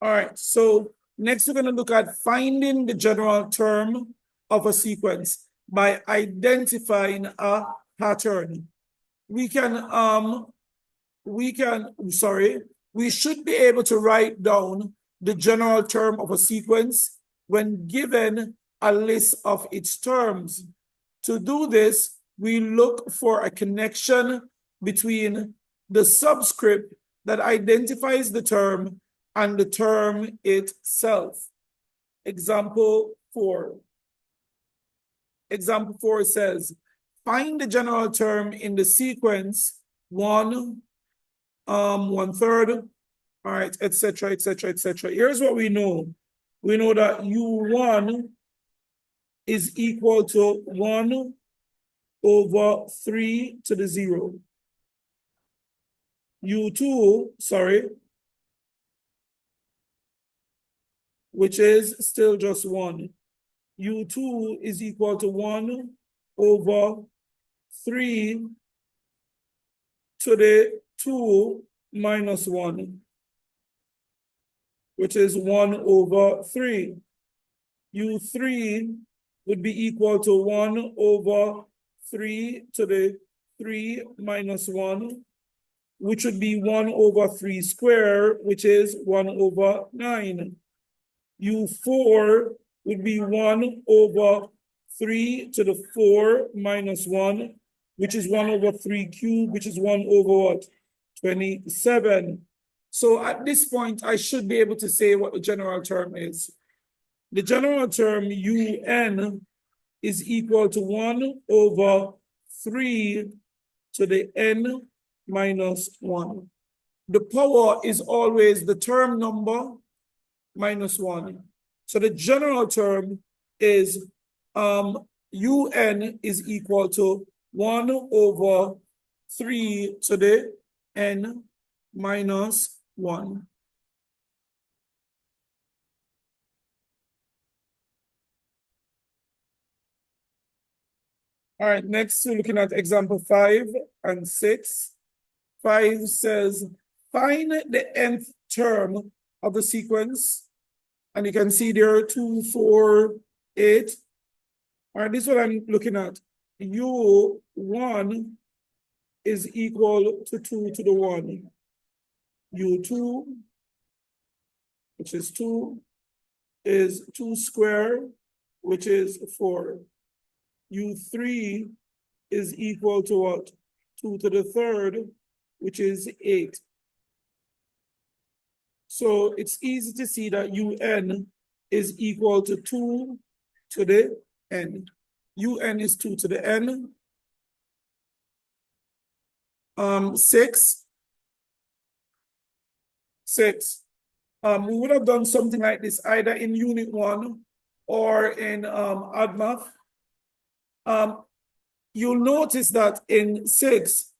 All right, so next we're going to look at finding the general term of a sequence by identifying a pattern. We should be able to write down the general term of a sequence when given a list of its terms. To do this, we look for a connection between the subscript that identifies the term and the term itself. Example 4. Example 4 says, find the general term in the sequence 1, 1/3, all right, etc., etc., etc. Here's what we know. We know that U1 is equal to 1 over 3 to the 0. U2, which is still just 1. U2 is equal to 1 over 3 to the 2 minus 1, which is 1 over 3. U3 would be equal to 1 over 3 to the 3 minus 1, which would be 1 over 3 squared, which is 1 over 9. U4 would be 1 over 3 to the 4 minus 1, which is 1 over 3 cubed, which is 1 over what? 27. So at this point, I should be able to say what the general term is. The general term UN is equal to 1 over 3 to the n minus 1. The power is always the term number minus 1. So the general term is UN is equal to 1 over 3 to the n minus 1. All right, next we're looking at example 5 and 6. 5 says, find the nth term of the sequence. And you can see there are 2, 4, 8. All right, this is what I'm looking at. U1 is equal to 2 to the 1. U2, which is 2, is 2 squared, which is 4. U3 is equal to what? 2 to the 3rd, which is 8. So it's easy to see that UN is equal to 2 to the n. UN is 2 to the n. 6. We would have done something like this either in Unit 1 or in ADMAF. You'll notice that in 6,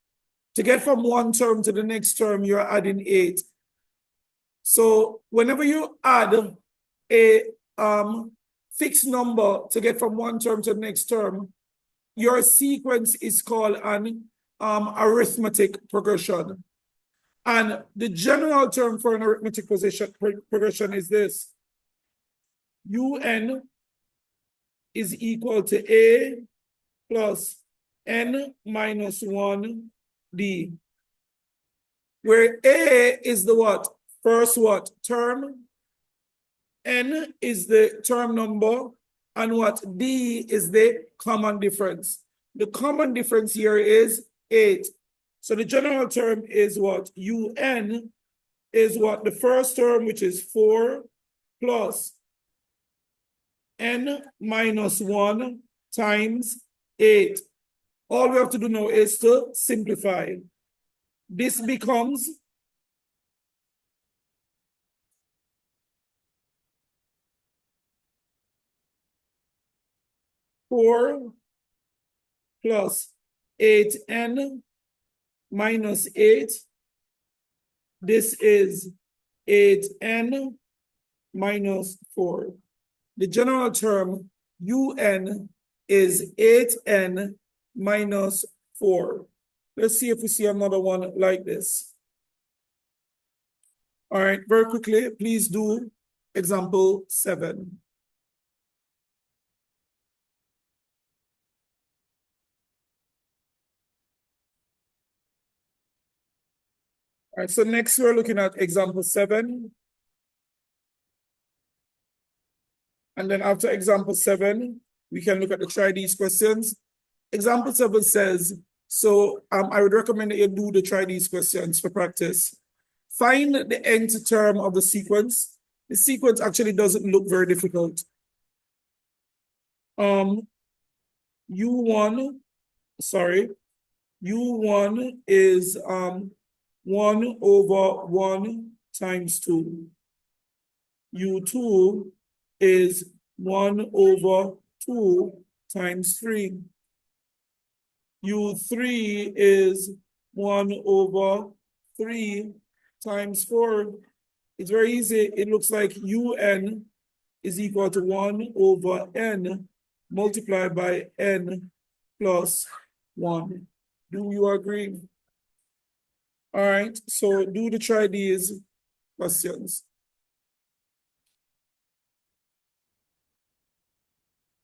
to get from one term to the next term, you're adding 8. So whenever you add a fixed number to get from one term to the next term, your sequence is called an arithmetic progression. And the general term for an arithmetic progression is this. UN is equal to A plus n minus 1d, where A is the what? First what? Term. N is the term number, and what? D is the common difference. The common difference here is 8. So the general term is what? UN is what? The first term, which is 4 plus n minus 1 times 8. All we have to do now is to simplify. This becomes 4 plus 8n minus 8. This is 8n minus 4. The general term UN is 8n minus 4. Let's see if we see another one like this. All right, very quickly, please do example 7. All right, so next we're looking at example 7. And then after example 7, we can look at the try these questions. Example 7 says, so I would recommend that you do the try these questions for practice. Find the nth term of the sequence. The sequence actually doesn't look very difficult. U1, sorry, U1 is 1 over 1 times 2. U2 is 1 over 2 times 3. U3 is 1 over 3 times 4. It's very easy. It looks like UN is equal to 1 over n multiplied by n plus 1. Do you agree? All right, so do the try these questions.